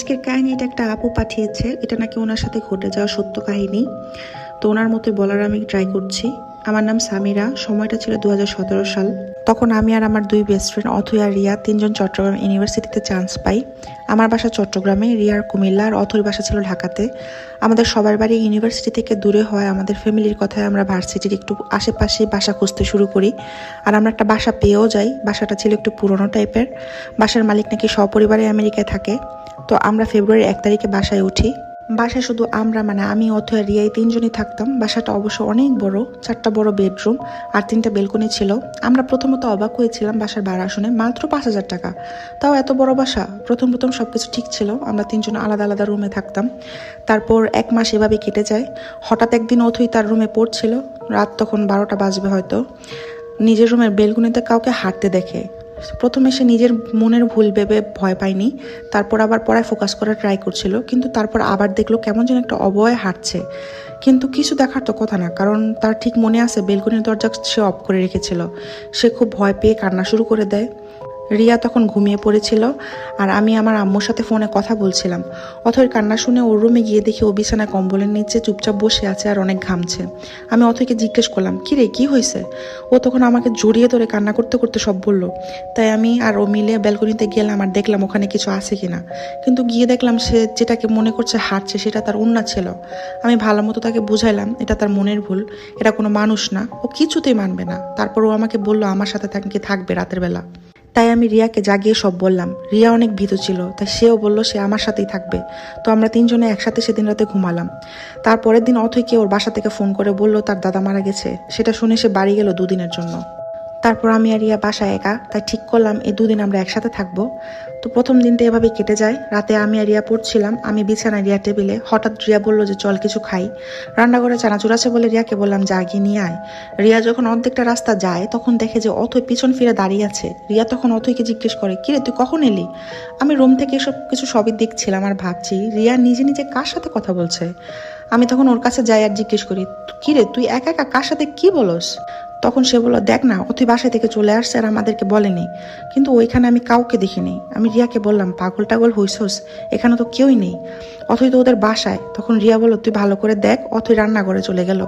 আজকের কাহিনীটা একটা আপু পাঠিয়েছে। এটা নাকি ওনার সাথে ঘটে যাওয়া সত্য কাহিনী। তো ওনার মতো বলার আমি ট্রাই করছি। আমার নাম সামিরা। সময়টা ছিল 2017 সাল। তখন আমি আর আমার দুই বেস্ট ফ্রেন্ড অথৈ আর রিয়া তিনজন চট্টগ্রাম ইউনিভার্সিটিতে চান্স পাই। আমার বাসা চট্টগ্রামে, রিয়ার কুমিল্লা আর অথৈর বাসা ছিল ঢাকাতে। আমাদের সবার বাড়ি ইউনিভার্সিটি থেকে দূরে হয় আমাদের ফ্যামিলির কথায় আমরা ভার্সিটির একটু আশেপাশে বাসা খুঁজতে শুরু করি। আর আমরা একটা বাসা পেয়েও যাই। বাসাটা ছিল একটু পুরনো টাইপের। বাসার মালিক নাকি সপরিবারে আমেরিকায় থাকে। তো আমরা ফেব্রুয়ারি 1 তারিখে বাসায় উঠি। বাসায় শুধু আমরা আমি অথৈ আর রিয়া এই তিনজনই থাকতাম। বাসাটা অবশ্য অনেক বড়, 4টা বড় বেডরুম আর 3টা বেলকনি ছিল। আমরা প্রথমত অবাক হয়েছিলাম বাসার ভাড়া শুনে, মাত্র 5,000 টাকা, তাও এত বড় বাসা। প্রথম সবকিছু ঠিক ছিল, আমরা তিনজন আলাদা আলাদা রুমে থাকতাম। তারপর 1 মাস এভাবে কেটে যায়। হঠাৎ একদিন অথৈ তার রুমে পড়ছিল, রাত তখন 12টা বাজবে হয়তো। নিজের রুমের বেলকনিতে কাউকে হাঁটতে দেখে। প্রথমে সে নিজের মনের ভুল ভেবে ভয় পায়নি, তারপর আবার পড়ায় ফোকাস করার ট্রাই করছিল, কিন্তু তারপর আবার দেখলো কেমন যেন একটা অবয়ে হাঁটছে। কিন্তু কিছু দেখার তো কথা না, কারণ তার ঠিক মনে আছে বেলকনির দরজা সে অফ করে রেখেছিল। সে খুব ভয় পেয়ে কান্না শুরু করে দেয়। রিয়া তখন ঘুমিয়ে পড়েছিল আর আমি আমার আম্মুর সাথে ফোনে কথা বলছিলাম। অথৈর কান্না শুনে ওর রুমে গিয়ে দেখি ও বিছানায় কম্বলের নিচে চুপচাপ বসে আছে আর অনেক ঘামছে। আমি অথৈকে জিজ্ঞেস করলাম, কি রে, কি হয়েছে? ও তখন আমাকে জড়িয়ে ধরে কান্না করতে করতে সব বলল। তাই আমি আর ও মিলে ব্যালকনিতে গেলাম আর দেখলাম ওখানে কিছু আছে কিনা। কিন্তু গিয়ে দেখলাম সে যেটাকে মনে করছে হাঁটছে সেটা তার ওন্না ছিল। আমি ভালো মতো তাকে বুঝাইলাম এটা তার মনের ভুল, এটা কোনো মানুষ না, ও কিছুতেই মানবে না। তারপর ও আমাকে বলল আমার সাথে থাকবে রাতের বেলা। তাই আমি রিয়াকে জাগিয়ে সব বললাম। রিয়া অনেক ভীত ছিল, তাই সেও বলল সে আমার সাথেই থাকবে। তো আমরা তিনজনে একসাথে সেদিন রাতে ঘুমালাম। তারপরের দিন অথৈকে ওর বাসা থেকে ফোন করে বলল তার দাদা মারা গেছে। সেটা শুনে সে বাড়ি গেল 2 দিনের জন্য। তারপর আমি আর রিয়া বাসায় একা, তাই ঠিক করলাম এই 2 দিন আমরা একসাথে থাকবো। তো প্রথম দিনটা এভাবেই কেটে যায়। রাতে আমি আর রিয়া পড়ছিলাম, আমি বিছানায়, রিয়া টেবিলে। হঠাৎ রিয়া বললো যে চল কিছু খাই। রান্নাঘরে চানাচুর আছে বলে রিয়াকে বললাম যা গিয়ে নিয়ে আয়। রিয়া যখন অর্ধেকটা রাস্তা যায় তখন দেখে যে অথৈ পিছন ফিরে দাঁড়িয়ে আছে। রিয়া তখন অথৈকে জিজ্ঞেস করে, কিরে তুই কখন এলি? আমি রুম থেকে এসব কিছু সবই দেখছিলাম আর ভাবছি রিয়া নিজে নিজে কার সাথে কথা বলছে। আমি তখন ওর কাছে যাই আর জিজ্ঞেস করি, কিরে তুই একা একা কার সাথে কি বলস? তখন সে বলল, দেখ না, অথৈ বাসায় থেকে চলে আসছে আর আমাদেরকে বলেনি, কিন্তু ওইখানে আমি কাউকে দেখিনি। আমি রিয়াকে বললাম, পাগল টাগল হইছস, এখানে তো কেউই নেই, অথৈ তো ওদের বাসায়। তখন রিয়া বলল, তুই ভালো করে দেখ, অথৈ রান্নাঘরে চলে গেল।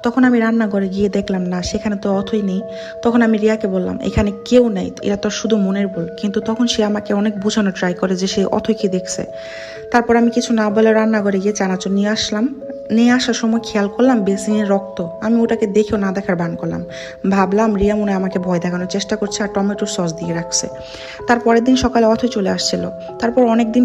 তখন আমি রান্নাঘরে গিয়ে দেখলাম না, সেখানে তো অথৈ নেই। তখন আমি রিয়াকে বললাম, এখানে কেউ নেই, এরা তো শুধু মনের ভুল। কিন্তু তখন সে আমাকে অনেক বোঝানো ট্রাই করে যে সে অথৈকে দেখছে। তারপর আমি কিছু না বলে রান্নাঘরে গিয়ে চানাচুর নিয়ে আসলাম। নিয়ে আসার সময় খেয়াল করলাম বেসিনের রক্ত। আমি ওটাকে দেখেও না দেখার ভান করলাম। ভাবলাম রিয়া মনে হয় আমাকে ভয় দেখানোর চেষ্টা করছে আর টমেটোর সস দিয়ে রাখছে। তারপরের দিন সকালে অথৈ চলে আসছিল। তারপর অনেকদিন